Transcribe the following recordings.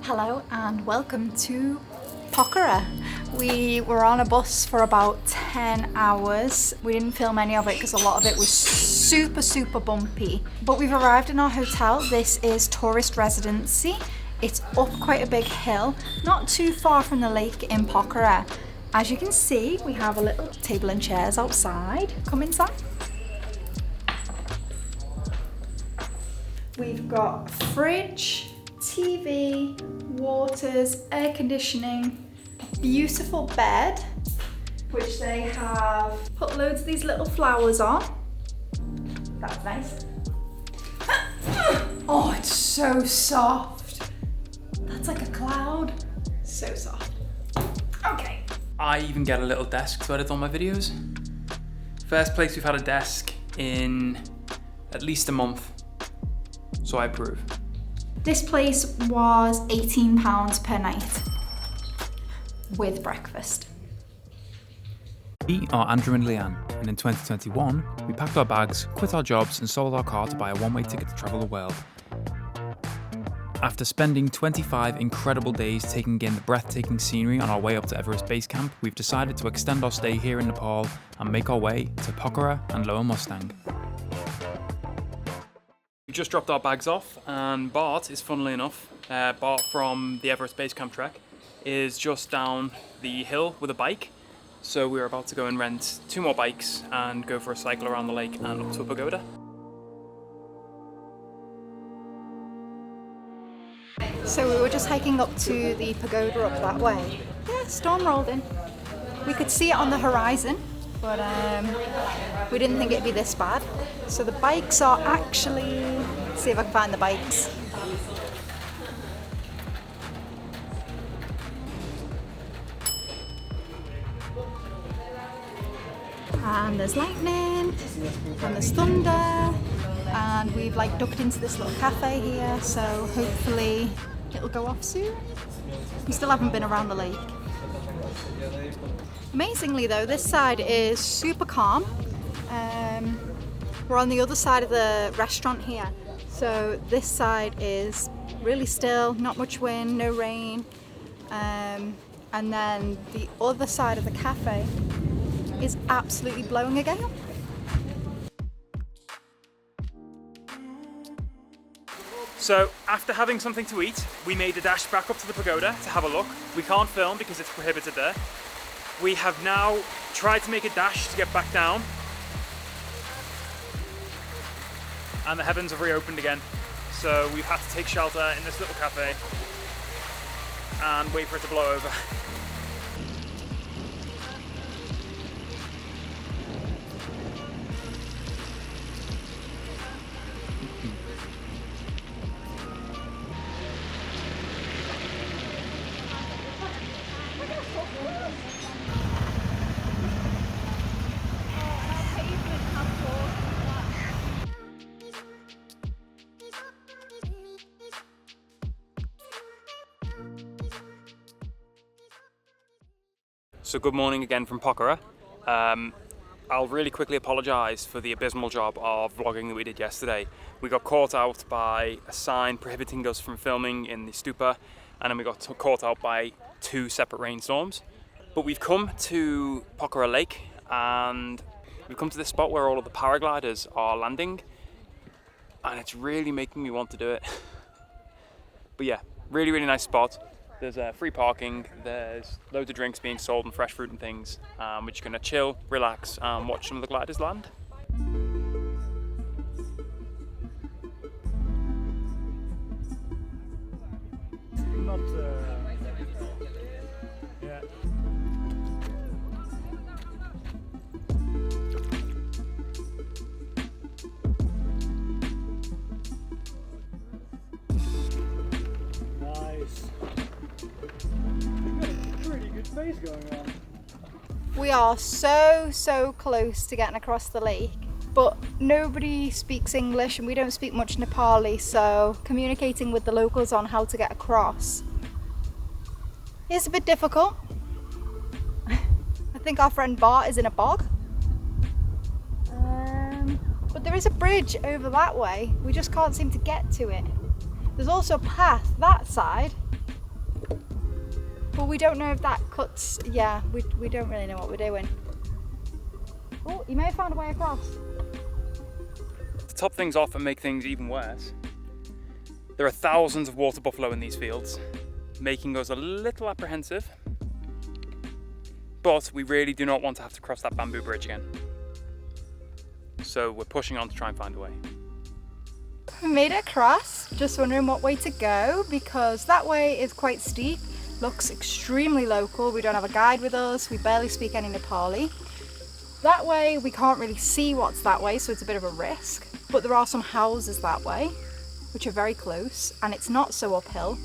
Hello and welcome to Pokhara. We were on a bus for about 10 hours. We didn't film any of it because a lot of it was super bumpy. But we've arrived in our hotel. This is tourist residency. It's up quite a big hill, not too far from the lake in Pokhara. As you can see, we have a little table and chairs outside. Come inside. We've got a fridge, TV, waters, air conditioning, a beautiful bed, which they have put loads of these little flowers on. That's nice. Oh, it's so soft. That's like a cloud. So soft. Okay. I even get a little desk to edit all my videos. First place we've had a desk in at least a month, so I approve. This place was £18 per night with breakfast. We are Andrew and Leanne, and in 2021, we packed our bags, quit our jobs, and sold our car to buy a one-way ticket to travel the world. After spending 25 incredible days taking in the breathtaking scenery on our way up to Everest Base Camp, we've decided to extend our stay here in Nepal and make our way to Pokhara and Lower Mustang. We just dropped our bags off, and Bart is, funnily enough, Bart from the Everest Base Camp trek, is just down the hill with a bike. So we're about to go and rent 2 more bikes and go for a cycle around the lake and up to a pagoda. So we were just hiking up to the pagoda up that way. Yeah, storm rolled in. We could see it on the horizon, but we didn't think it'd be this bad. So the bikes are actually, let's see if I can find the bikes. And there's lightning, and there's thunder, and we've like ducked into this little cafe here, so hopefully it'll go off soon. We still haven't been around the lake. Amazingly though, this side is super calm. We're on the other side of the restaurant here, so this side is really still, not much wind, no rain, and then the other side of the cafe is absolutely blowing a gale. So after having something to eat, we made a dash back up to the pagoda to have a look. We can't film because it's prohibited there. We have now tried to make a dash to get back down, and the heavens have reopened again. So we've had to take shelter in this little cafe and wait for it to blow over. So good morning again from Pokhara. I'll really quickly apologise for the abysmal job of vlogging that we did yesterday. We got caught out by a sign prohibiting us from filming in the stupa, and then we got caught out by 2 separate rainstorms. But we've come to Pokhara Lake, and we've come to this spot where all of the paragliders are landing, and it's really making me want to do it. But yeah, really nice spot. There's free parking, there's loads of drinks being sold and fresh fruit and things, which you're going to chill, relax and watch some of the gliders land. Not, yeah. Nice. Pretty good face going on. We are so close to getting across the lake, but nobody speaks English and we don't speak much Nepali, so communicating with the locals on how to get across is a bit difficult. I think our friend Bart is in a bog. But there is a bridge over that way. We just can't seem to get to it. There's also a path that side, But we don't know if that cuts, yeah, we don't really know what we're doing. Oh, you may have found a way across. To top things off and make things even worse, there are thousands of water buffalo in these fields, making us a little apprehensive. But we really do not want to have to cross that bamboo bridge again. So we're pushing on to try and find a way. We made it across, just wondering what way to go because that way is quite steep, looks extremely local, we don't have a guide with us, we barely speak any Nepali. That way we can't really see what's that way, so it's a bit of a risk, but there are some houses that way, which are very close, and it's not so uphill,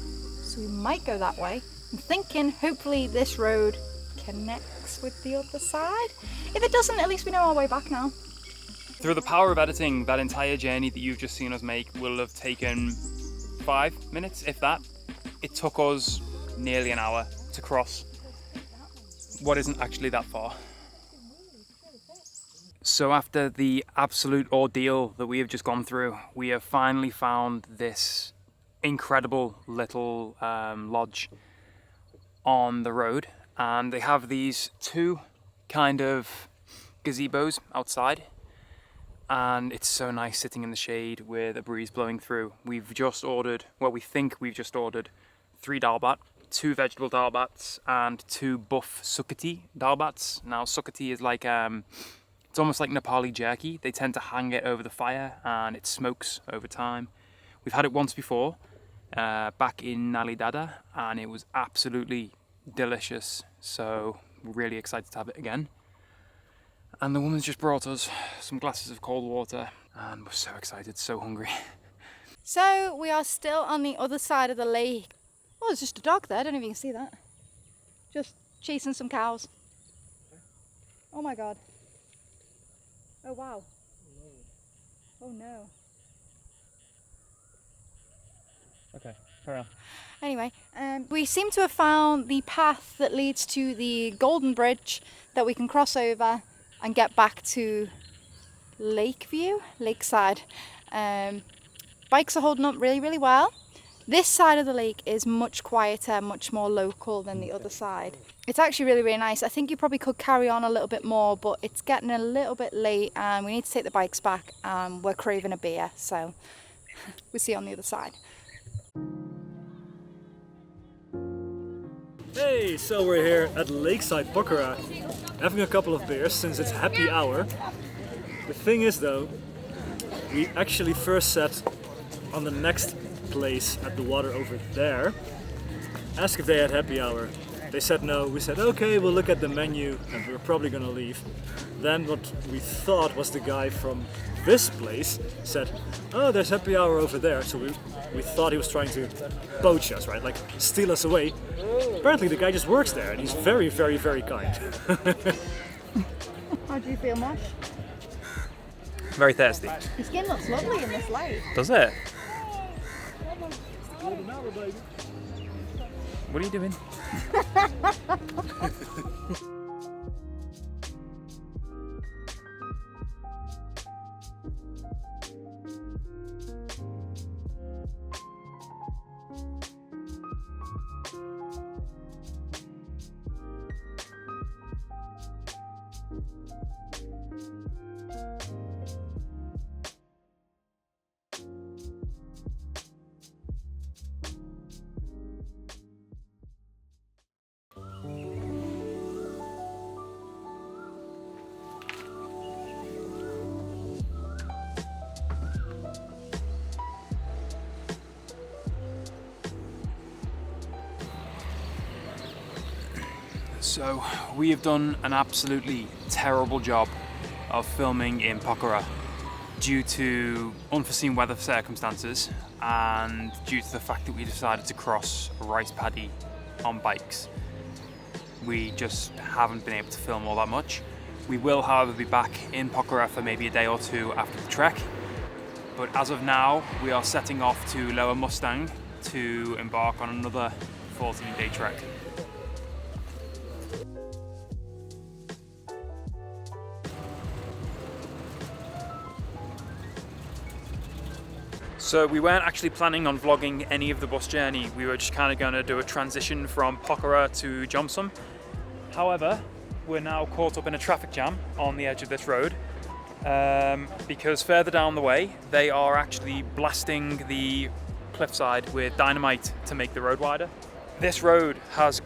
so we might go that way. I'm thinking hopefully this road connects with the other side. If it doesn't, at least we know our way back now. Through the power of editing, that entire journey that you've just seen us make will have taken 5 minutes, if that. It took us nearly an hour to cross what isn't actually that far. So after the absolute ordeal that we have just gone through, we have finally found this incredible little lodge on the road, and they have these two kind of gazebos outside, and it's so nice sitting in the shade with a breeze blowing through. We've just ordered, well, we think we've just ordered 3 dal bhat, 2 vegetable dal bhats and 2 buff sukati dal bhats. Now sukati is like it's almost like Nepali jerky. They tend to hang it over the fire and it smokes over time. We've had it once before, back in Nalidada, and it was absolutely delicious. So we're really excited to have it again. And the woman's just brought us some glasses of cold water and we're so excited, so hungry. So we are still on the other side of the lake. Oh, there's just a dog there, I don't know if you can see that. Just chasing some cows. Oh my God. Oh wow. Oh no. Okay, carry on. Anyway, we seem to have found the path that leads to the Golden Bridge that we can cross over and get back to Lakeside. Bikes are holding up really, really well. This side of the lake is much quieter, much more local than the other side. It's actually really, really nice. I think you probably could carry on a little bit more, but it's getting a little bit late and we need to take the bikes back. We're craving a beer, so we'll see you on the other side. Hey, so we're here at Lakeside Pokhara, having a couple of beers since it's happy hour. The thing is though, we actually first sat on the next place at the water over there, asked if they had happy hour. They said no. We said okay, we'll look at the menu and we're probably gonna leave. Then what we thought was the guy from this place said, oh, there's happy hour over there. So we thought he was trying to poach us, right? Like steal us away. Apparently the guy just works there and he's very, very, very kind. How do you feel, Mosh? Very thirsty. Your skin looks lovely in this light. Does it? What are you doing? So we have done an absolutely terrible job of filming in Pokhara due to unforeseen weather circumstances and due to the fact that we decided to cross a rice paddy on bikes. We just haven't been able to film all that much. We will, however, be back in Pokhara for maybe a day or two after the trek. But as of now, we are setting off to Lower Mustang to embark on another 14-day trek. So we weren't actually planning on vlogging any of the bus journey. We were just kind of going to do a transition from Pokhara to Jomsom. However, we're now caught up in a traffic jam on the edge of this road because further down the way they are actually blasting the cliffside with dynamite to make the road wider. This road has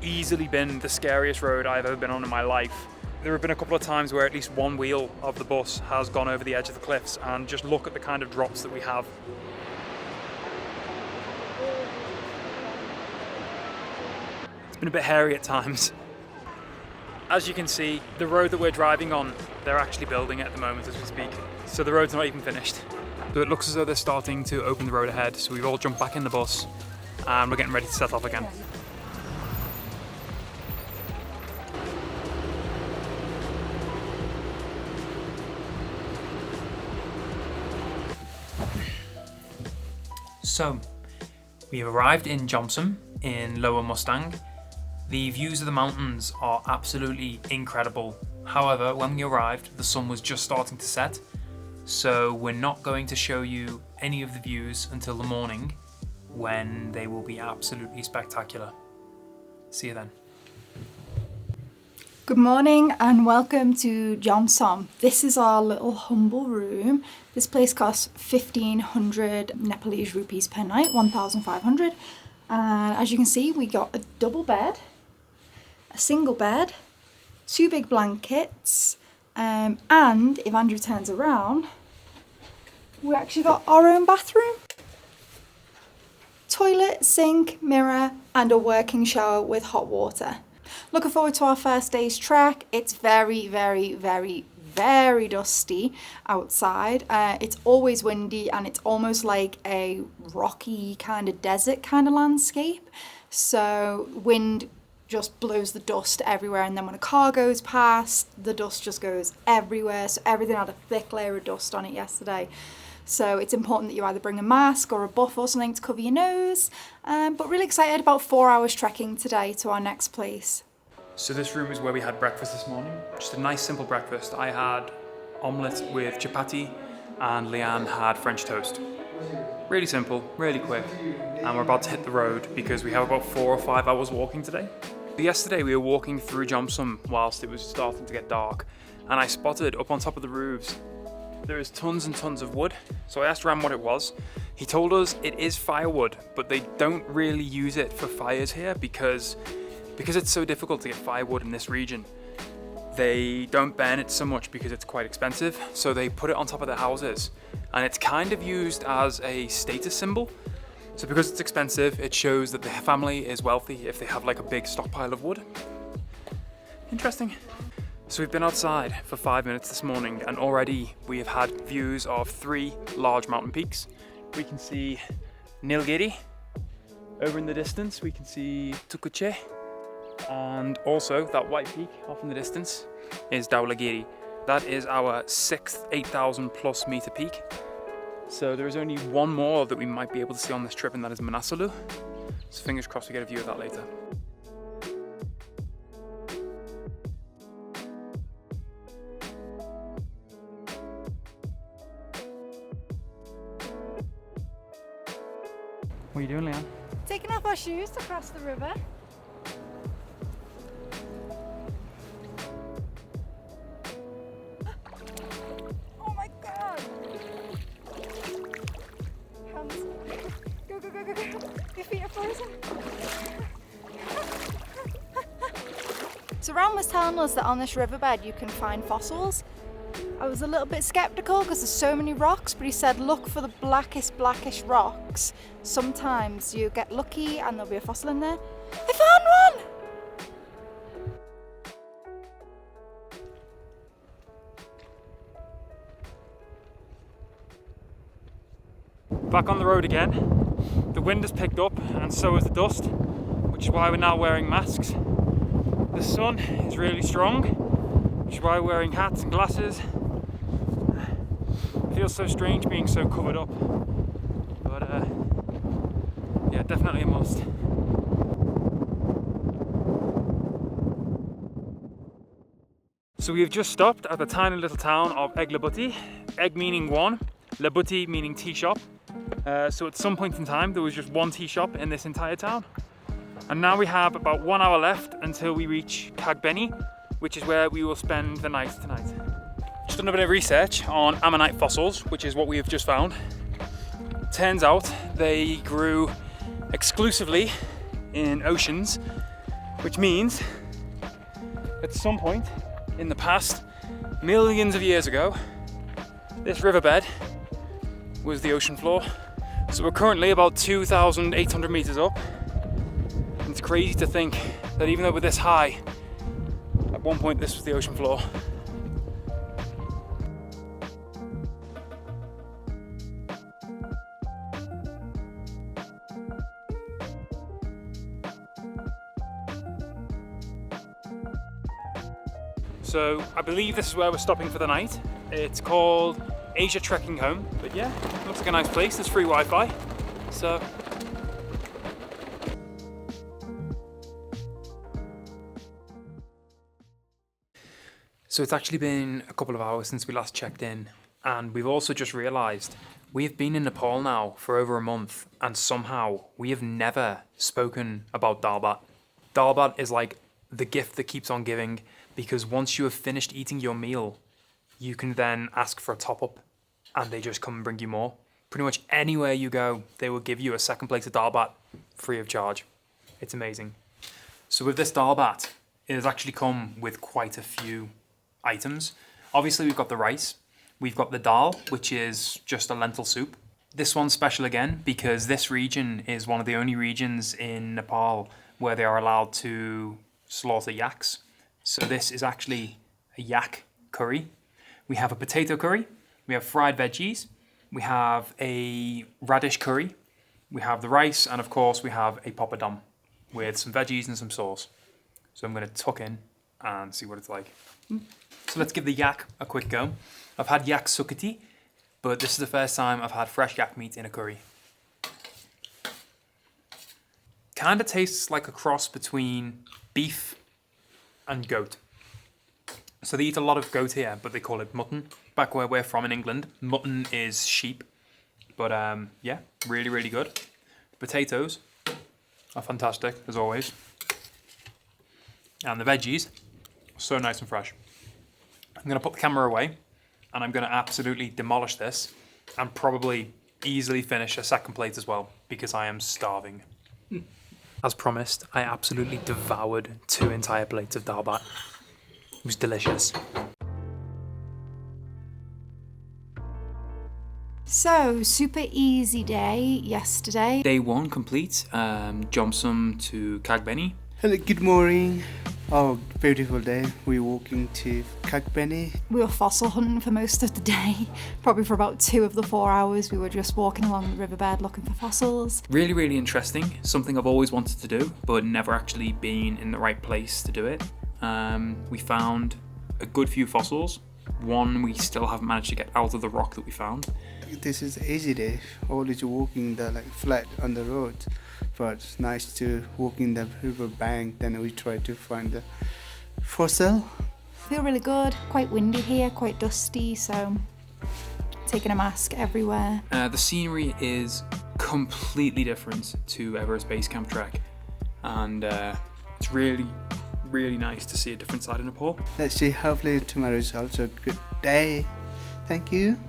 easily been the scariest road I've ever been on in my life. There have been a couple of times where at least one wheel of the bus has gone over the edge of the cliffs, and just look at the kind of drops that we have. It's been a bit hairy at times. As you can see, the road that we're driving on, they're actually building it at the moment as we speak. So the road's not even finished. So it looks as though they're starting to open the road ahead. So we've all jumped back in the bus and we're getting ready to set off again. So, we have arrived in Jomsom in Lower Mustang. The views of the mountains are absolutely incredible. However, when we arrived, the sun was just starting to set, so we're not going to show you any of the views until the morning, when they will be absolutely spectacular. See you then. Good morning and welcome to Jomsom. This is our little humble room. This place costs 1,500 Nepalese rupees per night, 1,500. And as you can see, we got a double bed, a single bed, 2 big blankets, and if Andrew turns around, we actually got our own bathroom. Toilet, sink, mirror, and a working shower with hot water. Looking forward to our first day's trek. It's very, very, very, very dusty outside. It's always windy and it's almost like a rocky kind of desert kind of landscape. So wind just blows the dust everywhere, and then when a car goes past, the dust just goes everywhere. So everything had a thick layer of dust on it yesterday. So it's important that you either bring a mask or a buff or something to cover your nose. But really excited about 4 hours trekking today to our next place. So this room is where we had breakfast this morning. Just a nice simple breakfast. I had omelette with chapati and Leanne had French toast. Really simple, really quick. And we're about to hit the road because we have about 4 or 5 hours walking today. Yesterday we were walking through Jomsom whilst it was starting to get dark, and I spotted up on top of the roofs there is tons and tons of wood. So I asked Ram what it was. He told us it is firewood, but they don't really use it for fires here because it's so difficult to get firewood in this region. They don't burn it so much because it's quite expensive, so they put it on top of their houses, and it's kind of used as a status symbol. So because it's expensive, it shows that the family is wealthy if they have like a big stockpile of wood. Interesting. So we've been outside for 5 minutes this morning, and already we have had views of 3 large mountain peaks. We can see Nilgiri. Over in the distance, we can see Tukuche. And also that white peak off in the distance is Dhaulagiri. That is our 6th 8,000 plus meter peak. So there is only one more that we might be able to see on this trip, and that is Manasalu. So fingers crossed we get a view of that later. What are you doing, Leanne? Taking off our shoes to cross the river. Oh my god! Hands. Go, go, go, go, go. Your feet are frozen. So Ram was telling us that on this riverbed you can find fossils. I was a little bit skeptical because there's so many rocks, but he said look for the blackish rocks. Sometimes you get lucky and there'll be a fossil in there. I found one! Back on the road again. The wind has picked up and so has the dust, which is why we're now wearing masks. The sun is really strong, which is why we're wearing hats and glasses. It feels so strange being so covered up, but yeah, definitely a must. So we have just stopped at the tiny little town of Egg Labuti. Egg meaning one, Labuti meaning tea shop. So at some point in time there was just one tea shop in this entire town, and now we have about 1 hour left until we reach Kagbeni, which is where we will spend the night tonight. Just done a bit of research on ammonite fossils, which is what we have just found. Turns out they grew exclusively in oceans, which means at some point in the past, millions of years ago, this riverbed was the ocean floor. So we're currently about 2,800 meters up. And it's crazy to think that even though we're this high, at one point this was the ocean floor. So I believe this is where we're stopping for the night. It's called Asia Trekking Home, but yeah, looks like a nice place. There's free Wi-Fi, so. So it's actually been a couple of hours since we last checked in, and we've also just realised we've been in Nepal now for over a month, and somehow we have never spoken about Dal Bhat. Dal Bhat is like the gift that keeps on giving, because once you have finished eating your meal, you can then ask for a top-up, and they just come and bring you more. Pretty much anywhere you go, they will give you a second plate of Dal Bhat free of charge. It's amazing. So with this Dal Bhat, it has actually come with quite a few items. Obviously we've got the rice, we've got the dal, which is just a lentil soup. This one's special again because this region is one of the only regions in Nepal where they are allowed to slaughter yaks. So this is actually a yak curry. We have a potato curry, we have fried veggies, we have a radish curry, we have the rice, and of course we have a papadum with some veggies and some sauce. So I'm going to tuck in and see what it's like. So let's give the yak a quick go. I've had yak sukati, but this is the first time I've had fresh yak meat in a curry. Kind of tastes like a cross between beef and goat. So they eat a lot of goat here, but they call it mutton. Back where we're from in England, mutton is sheep. But yeah, really, really good. The potatoes are fantastic, as always. And the veggies, so nice and fresh. I'm going to put the camera away, and I'm going to absolutely demolish this, and probably easily finish a second plate as well, because I am starving. As promised, I absolutely devoured 2 entire plates of Dal Bhat. It was delicious. So, super easy day yesterday. Day 1 complete, Jomsom to Kagbeni. Hello, good morning. Oh, beautiful day. We're walking to Kagbeni. We were fossil hunting for most of the day. Probably for about 2 of the 4 hours we were just walking along the riverbed looking for fossils. Really, really interesting. Something I've always wanted to do, but never actually been in the right place to do it. We found a good few fossils. One we still haven't managed to get out of the rock that we found. This is easy day. Always walking the flat on the road, but it's nice to walk in the river bank. Then we try to find the fossil. Feel really good. Quite windy here, quite dusty, so taking a mask everywhere. The scenery is completely different to Everest Base Camp trek, and it's really, really nice to see a different side of Nepal. Let's see. Hopefully tomorrow is also a good day. Thank you.